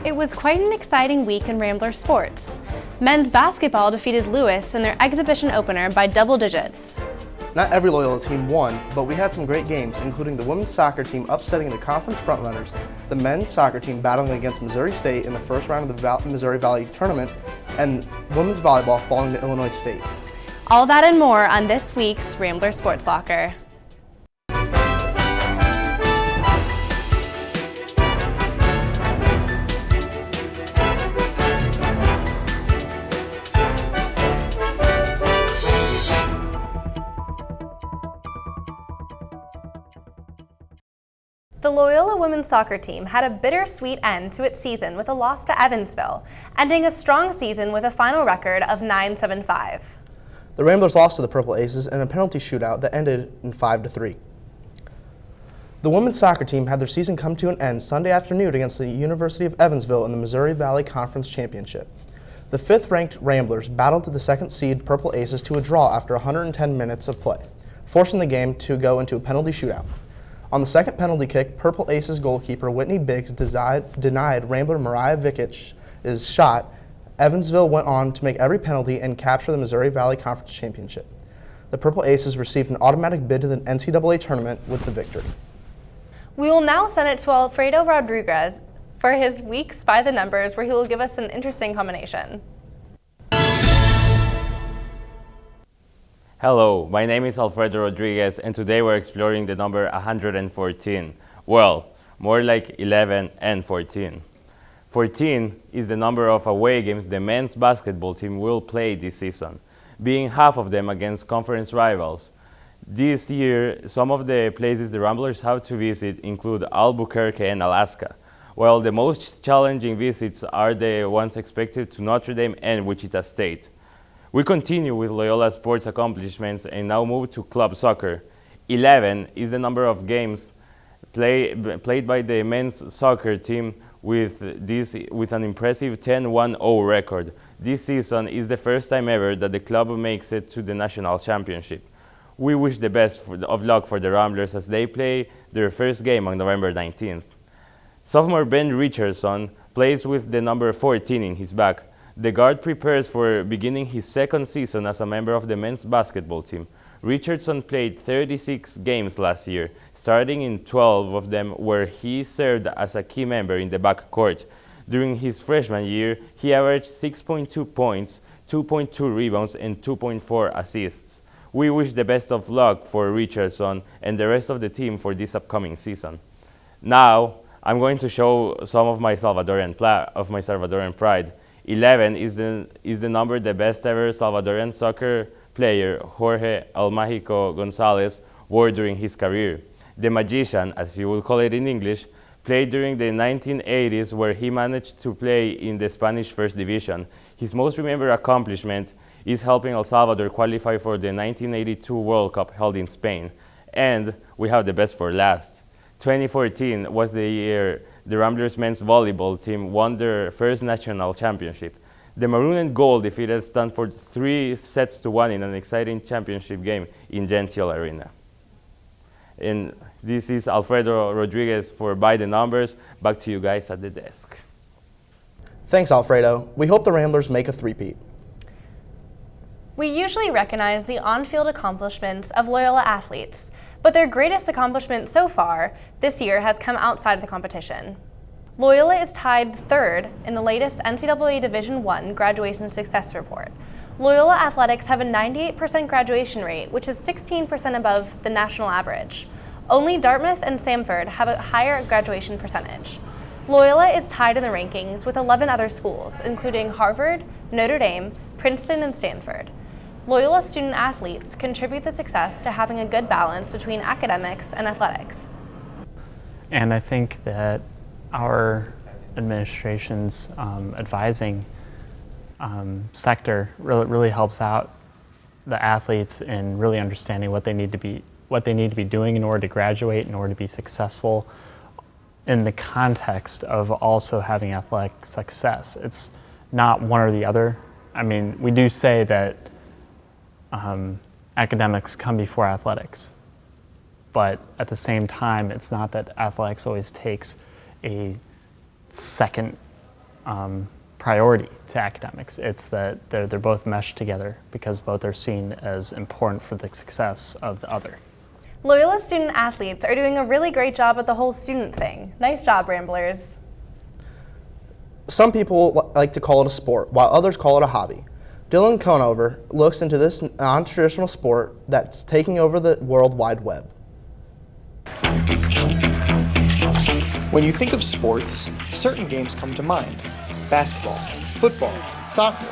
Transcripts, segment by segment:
It was quite an exciting week in Rambler Sports. Men's basketball defeated Lewis in their exhibition opener by double digits. Not every Loyola team won, but we had some great games, including the women's soccer team upsetting the conference frontrunners, the men's soccer team battling against Missouri State in the first round of the Missouri Valley tournament, and women's volleyball falling to Illinois State. All that and more on this week's Rambler Sports Locker. The Loyola women's soccer team had a bittersweet end to its season with a loss to Evansville, ending a strong season with a final record of 9-7-5. The Ramblers lost to the Purple Aces in a penalty shootout that ended in 5-3. The women's soccer team had their season come to an end Sunday afternoon against the University of Evansville in the Missouri Valley Conference Championship. The fifth-ranked Ramblers battled to the second-seed Purple Aces to a draw after 110 minutes of play, forcing the game to go into a penalty shootout. On the second penalty kick, Purple Aces goalkeeper Whitney Biggs denied Rambler Mariah Vikic's shot. Evansville went on to make every penalty and capture the Missouri Valley Conference Championship. The Purple Aces received an automatic bid to the NCAA tournament with the victory. We will now send it to Alfredo Rodriguez for his weeks by the numbers, where he will give us an interesting combination. Hello, my name is Alfredo Rodriguez, and today we're exploring the number 114. Well, more like 11 and 14. 14 is the number of away games the men's basketball team will play this season, being half of them against conference rivals. This year, some of the places the Ramblers have to visit include Albuquerque and Alaska, while the most challenging visits are the ones expected to Notre Dame and Wichita State. We continue with Loyola sports accomplishments and now move to club soccer. 11 is the number of games played by the men's soccer team with an impressive 10-1-0 record. This season is the first time ever that the club makes it to the national championship. We wish the best of luck for the Ramblers as they play their first game on November 19th. Sophomore Ben Richardson plays with the number 14 in his back. The guard prepares for beginning his second season as a member of the men's basketball team. Richardson played 36 games last year, starting in 12 of them where he served as a key member in the backcourt. During his freshman year, he averaged 6.2 points, 2.2 rebounds, and 2.4 assists. We wish the best of luck for Richardson and the rest of the team for this upcoming season. Now, I'm going to show some of my Salvadoran pride. 11 is the number the best ever Salvadorian soccer player, Jorge El Mágico González, wore during his career. The Magician, as you will call it in English, played during the 1980s where he managed to play in the Spanish First Division. His most remembered accomplishment is helping El Salvador qualify for the 1982 World Cup held in Spain. And we have the best for last. 2014 was the year the Ramblers men's volleyball team won their first national championship. The Maroon and Gold defeated Stanford 3-1 in an exciting championship game in Gentile Arena. And this is Alfredo Rodriguez for By the Numbers. Back to you guys at the desk. Thanks, Alfredo. We hope the Ramblers make a three-peat. We usually recognize the on-field accomplishments of Loyola athletes, but their greatest accomplishment so far this year has come outside of the competition. Loyola is tied third in the latest NCAA Division I graduation success report. Loyola athletics have a 98% graduation rate, which is 16% above the national average. Only Dartmouth and Samford have a higher graduation percentage. Loyola is tied in the rankings with 11 other schools, including Harvard, Notre Dame, Princeton, and Stanford. Loyola student athletes contribute the success to having a good balance between academics and athletics. And I think that our administration's advising sector really helps out the athletes in really understanding what they need to be doing in order to graduate, in order to be successful in the context of also having athletic success. It's not one or the other. I mean, we do say that academics come before athletics, but at the same time, it's not that athletics always takes a second priority to academics. It's that they're both meshed together because both are seen as important for the success of the other. Loyola student athletes are doing a really great job with the whole student thing. Nice job, Ramblers. Some people like to call it a sport, while others call it a hobby. Dylan Conover looks into this non-traditional sport that's taking over the World Wide Web. When you think of sports, certain games come to mind. Basketball, football, soccer.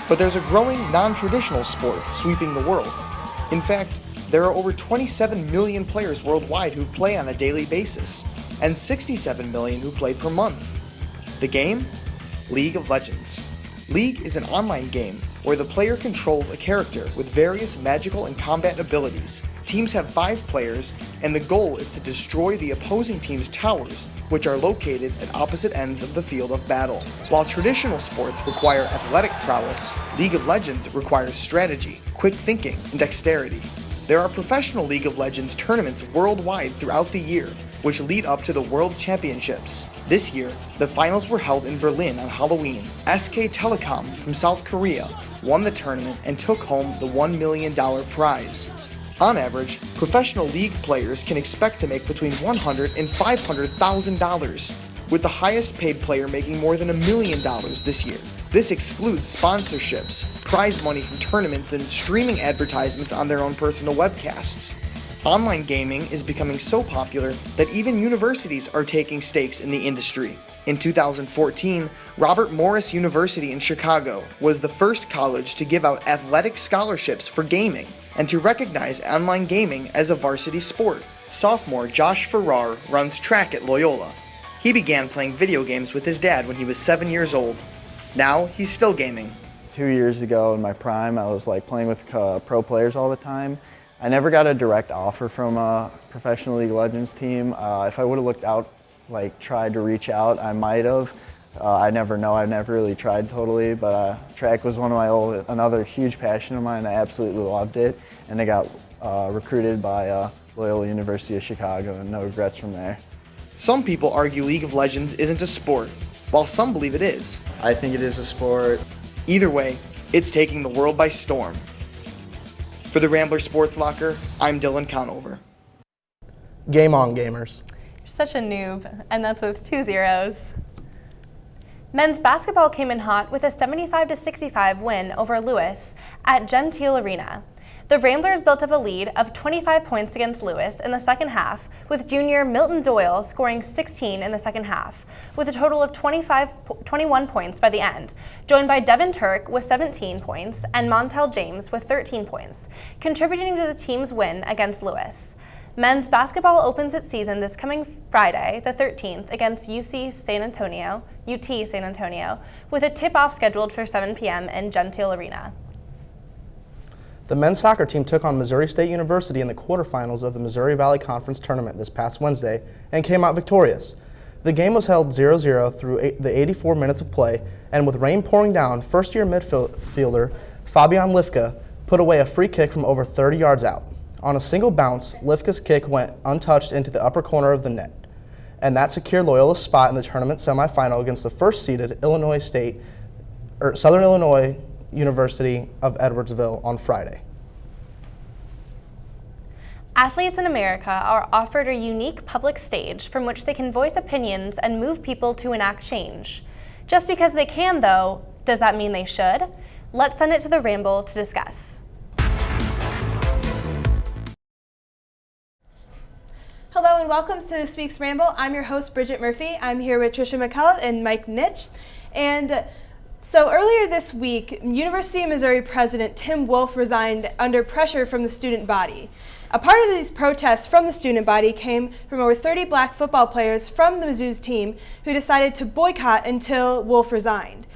But there's a growing non-traditional sport sweeping the world. In fact, there are over 27 million players worldwide who play on a daily basis, and 67 million who play per month. The game? League of Legends. League is an online game where the player controls a character with various magical and combat abilities. Teams have 5 players, and the goal is to destroy the opposing team's towers, which are located at opposite ends of the field of battle. While traditional sports require athletic prowess, League of Legends requires strategy, quick thinking, and dexterity. There are professional League of Legends tournaments worldwide throughout the year, which lead up to the World Championships. This year, the finals were held in Berlin on Halloween. SK Telecom from South Korea won the tournament and took home the $1 million prize. On average, professional league players can expect to make between $100,000 and $500,000, with the highest paid player making more than $1 million this year. This excludes sponsorships, prize money from tournaments, and streaming advertisements on their own personal webcasts. Online gaming is becoming so popular that even universities are taking stakes in the industry. In 2014, Robert Morris University in Chicago was the first college to give out athletic scholarships for gaming and to recognize online gaming as a varsity sport. Sophomore Josh Farrar runs track at Loyola. He began playing video games with his dad when he was 7 years old. Now he's still gaming. 2 years ago in my prime, I was playing with pro players all the time. I never got a direct offer from a professional League of Legends team. If I would have looked out, tried to reach out, I might have. I never know. I've never really tried totally, but track was another huge passion of mine. I absolutely loved it, and I got recruited by Loyola University of Chicago, and no regrets from there. Some people argue League of Legends isn't a sport, while some believe it is. I think it is a sport. Either way, it's taking the world by storm. For the Rambler Sports Locker, I'm Dylan Conover. Game on, gamers. You're such a noob, and that's with 2 zeros. Men's basketball came in hot with a 75-65 win over Lewis at Gentile Arena. The Ramblers built up a lead of 25 points against Lewis in the second half, with junior Milton Doyle scoring 16 in the second half, with a total of 21 points by the end, joined by Devin Turk with 17 points and Montel James with 13 points, contributing to the team's win against Lewis. Men's basketball opens its season this coming Friday, the 13th, against UT San Antonio, with a tip-off scheduled for 7 p.m. in Gentile Arena. The men's soccer team took on Missouri State University in the quarterfinals of the Missouri Valley Conference Tournament this past Wednesday and came out victorious. The game was held 0-0 through the 84 minutes of play, and with rain pouring down, first-year midfielder Fabian Lifka put away a free kick from over 30 yards out. On a single bounce, Lifka's kick went untouched into the upper corner of the net, and that secured Loyola's spot in the tournament semifinal against the first-seeded Southern Illinois University of Edwardsville on Friday. Athletes in America are offered a unique public stage from which they can voice opinions and move people to enact change. Just because they can, though, does that mean they should? Let's send it to the Ramble to discuss. Hello and welcome to this week's Ramble. I'm your host, Bridget Murphy. I'm here with Trisha McCullough and Mike Nitsch. And so earlier this week, University of Missouri President Tim Wolf resigned under pressure from the student body. A part of these protests from the student body came from over 30 black football players from the Mizzou's team who decided to boycott until Wolf resigned.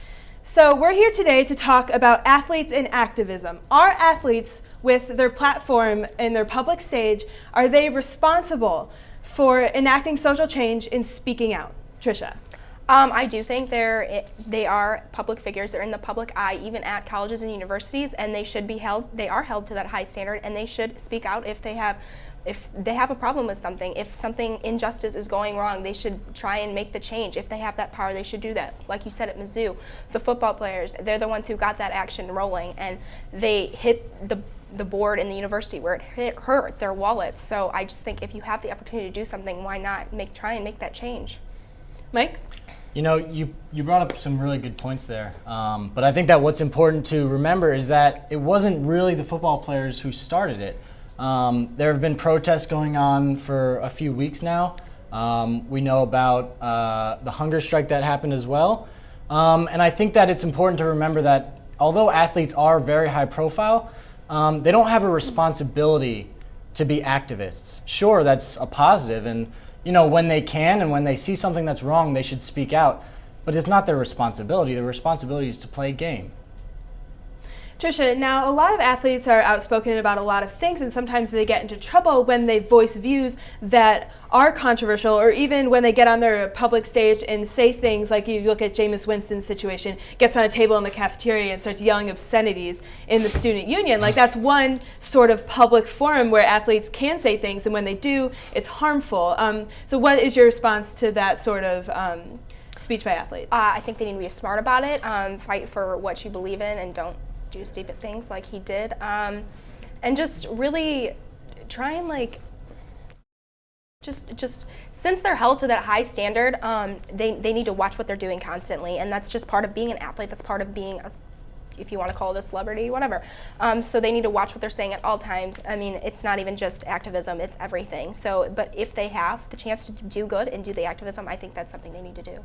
So we're here today to talk about athletes and activism. Are athletes, with their platform and their public stage, are they responsible for enacting social change and speaking out? Trisha. I do think they are public figures. They're in the public eye, even at colleges and universities, and they are held to that high standard, and they should speak out if they have if they have a problem with something, if something injustice is going wrong, they should try and make the change. If they have that power, they should do that. Like you said at Mizzou, the football players, they're the ones who got that action rolling, and they hit the board in the university where it hurt their wallets. So I just think if you have the opportunity to do something, why not try and make that change? Mike? You know, you brought up some really good points there, but I think that what's important to remember is that it wasn't really the football players who started it. There have been protests going on for a few weeks now. We know about the hunger strike that happened as well. And I think that it's important to remember that although athletes are very high profile, they don't have a responsibility to be activists. Sure, that's a positive, and you know, when they can and when they see something that's wrong, they should speak out. But it's not their responsibility. Their responsibility is to play a game. Trisha, now a lot of athletes are outspoken about a lot of things, and sometimes they get into trouble when they voice views that are controversial, or even when they get on their public stage and say things like, you look at Jameis Winston's situation, gets on a table in the cafeteria and starts yelling obscenities in the student union. Like, that's one sort of public forum where athletes can say things, and when they do, it's harmful. So what is your response to that sort of speech by athletes? I think they need to be smart about it, fight for what you believe in, and don't do stupid things like he did, and just really try and just since they're held to that high standard, they need to watch what they're doing constantly, and that's just part of being an athlete. That's part of being if you want to call it a celebrity, whatever. So they need to watch what they're saying at all times. I mean, it's not even just activism, it's everything. So, but if they have the chance to do good and do the activism, I think that's something they need to do.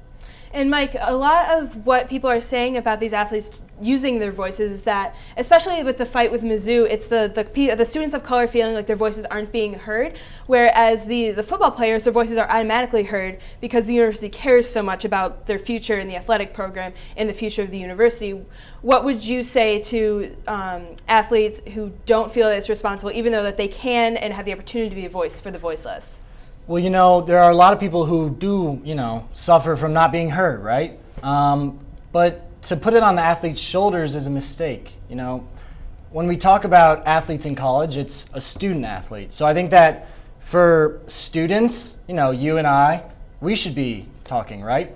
And Mike, a lot of what people are saying about these athletes using their voices is that, especially with the fight with Mizzou, it's the students of color feeling like their voices aren't being heard, whereas the football players, their voices are automatically heard because the university cares so much about their future in the athletic program and the future of the university. What would you say to athletes who don't feel that it's responsible, even though that they can and have the opportunity to be a voice for the voiceless? Well, you know, there are a lot of people who do, you know, suffer from not being heard, right? But to put it on the athlete's shoulders is a mistake. You know, when we talk about athletes in college, it's a student athlete. So I think that for students, you know, you and I, we should be talking, right?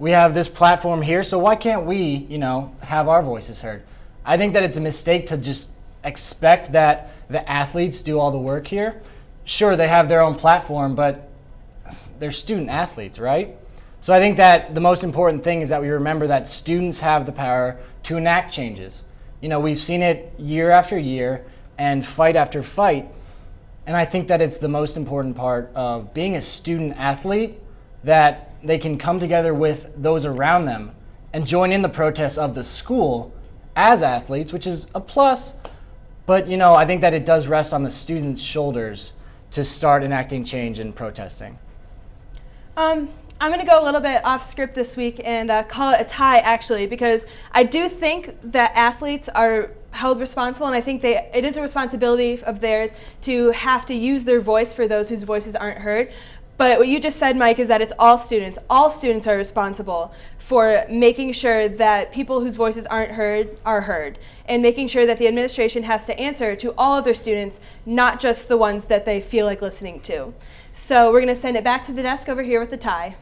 We have this platform here, so why can't we, you know, have our voices heard? I think that it's a mistake to just expect that the athletes do all the work here. Sure, they have their own platform, but they're student athletes, right? So I think that the most important thing is that we remember that students have the power to enact changes. You know, we've seen it year after year and fight after fight, and I think that it's the most important part of being a student athlete, that they can come together with those around them and join in the protests of the school as athletes, which is a plus. But, you know, I think that it does rest on the students' shoulders to start enacting change and protesting. I'm going to go a little bit off script this week and call it a tie, actually, because I do think that athletes are held responsible, and I think it is a responsibility of theirs to have to use their voice for those whose voices aren't heard. But what you just said, Mike, is that it's all students. All students are responsible for making sure that people whose voices aren't heard are heard, and making sure that the administration has to answer to all of their students, not just the ones that they feel like listening to. So we're going to send it back to the desk over here with the tie.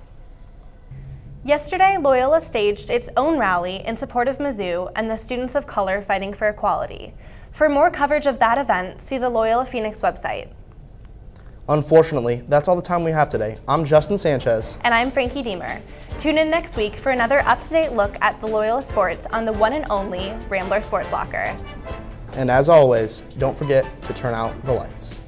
Yesterday, Loyola staged its own rally in support of Mizzou and the students of color fighting for equality. For more coverage of that event, see the Loyola Phoenix website. Unfortunately, that's all the time we have today. I'm Justin Sanchez. And I'm Frankie Diemer. Tune in next week for another up-to-date look at the Loyola sports on the one and only Rambler Sports Locker. And as always, don't forget to turn out the lights.